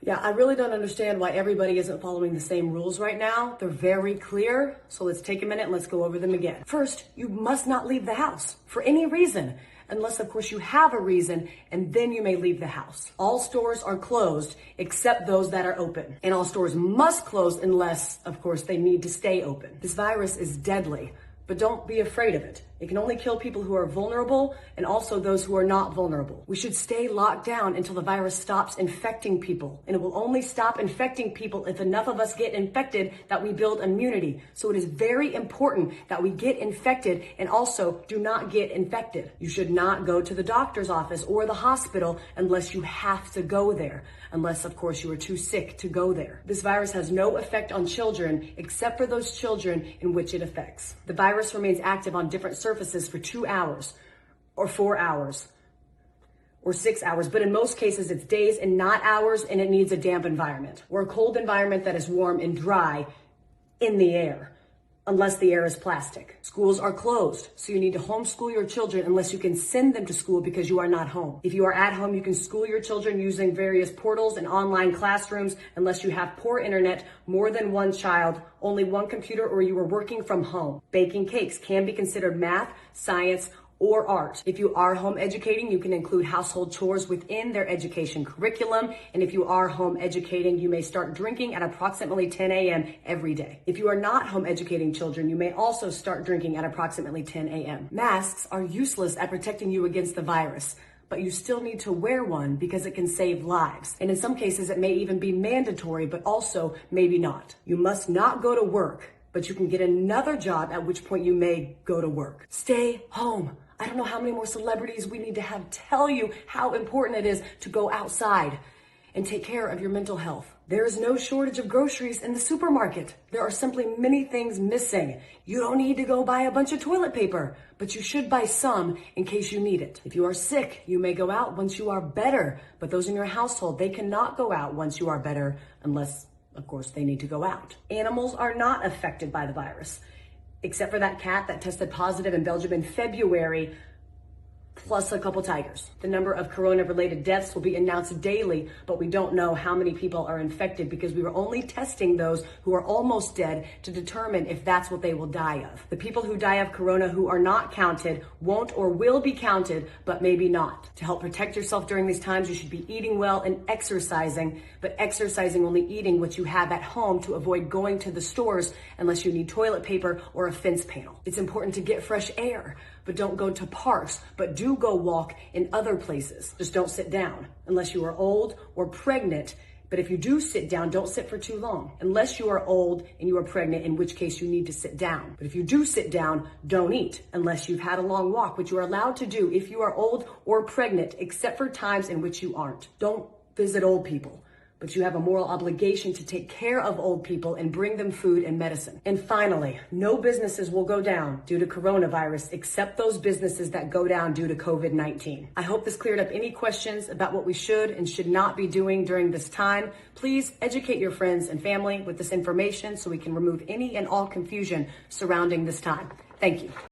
Yeah, I really don't understand why everybody isn't following the same rules right now. They're very clear. So let's take a minute and let's go over them again. First, you must not leave the house for any reason, unless of course you have a reason, and then you may leave the house. All stores are closed except those that are open. And all stores must close unless, of course, they need to stay open. This virus is deadly, but don't be afraid of it. It can only kill people who are vulnerable and also those who are not vulnerable. We should stay locked down until the virus stops infecting people. And it will only stop infecting people if enough of us get infected that we build immunity. So it is very important that we get infected and also do not get infected. You should not go to the doctor's office or the hospital unless you have to go there. Unless, of course, you are too sick to go there. This virus has no effect on children except for those children in which it affects. The virus remains active on different surfaces for 2 hours or 4 hours or 6 hours, but in most cases it's days and not hours, and it needs a damp environment or a cold environment that is warm and dry in the air, unless the air is plastic. Schools are closed, so you need to homeschool your children unless you can send them to school because you are not home. If you are at home, you can school your children using various portals and online classrooms unless you have poor internet, more than one child, only one computer, or you are working from home. Baking cakes can be considered math, science, or art. If you are home educating, you can include household chores within their education curriculum. And if you are home educating, you may start drinking at approximately 10 a.m. every day. If you are not home educating children, you may also start drinking at approximately 10 a.m. Masks are useless at protecting you against the virus, but you still need to wear one because it can save lives. And in some cases, it may even be mandatory, but also maybe not. You must not go to work, but you can get another job, at which point you may go to work. Stay home. I don't know how many more celebrities we need to have tell you how important it is to go outside and take care of your mental health. There is no shortage of groceries in the supermarket. There are simply many things missing. You don't need to go buy a bunch of toilet paper, but you should buy some in case you need it. If you are sick, you may go out once you are better, but those in your household, they cannot go out once you are better unless, of course, they need to go out. Animals are not affected by the virus, except for that cat that tested positive in Belgium in February, plus a couple tigers. The number of corona-related deaths will be announced daily, but we don't know how many people are infected because we were only testing those who are almost dead to determine if that's what they will die of. The people who die of corona who are not counted won't or will be counted, but maybe not. To help protect yourself during these times, you should be eating well and exercising, but exercising only eating what you have at home to avoid going to the stores unless you need toilet paper or a fence panel. It's important to get fresh air, but don't go to parks, but do go walk in other places. Just don't sit down unless you are old or pregnant. But if you do sit down, don't sit for too long. Unless you are old and you are pregnant, in which case you need to sit down. But if you do sit down, don't eat unless you've had a long walk, which you are allowed to do if you are old or pregnant, except for times in which you aren't. Don't visit old people, but you have a moral obligation to take care of old people and bring them food and medicine. And finally, no businesses will go down due to coronavirus except those businesses that go down due to COVID-19. I hope this cleared up any questions about what we should and should not be doing during this time. Please educate your friends and family with this information so we can remove any and all confusion surrounding this time. Thank you.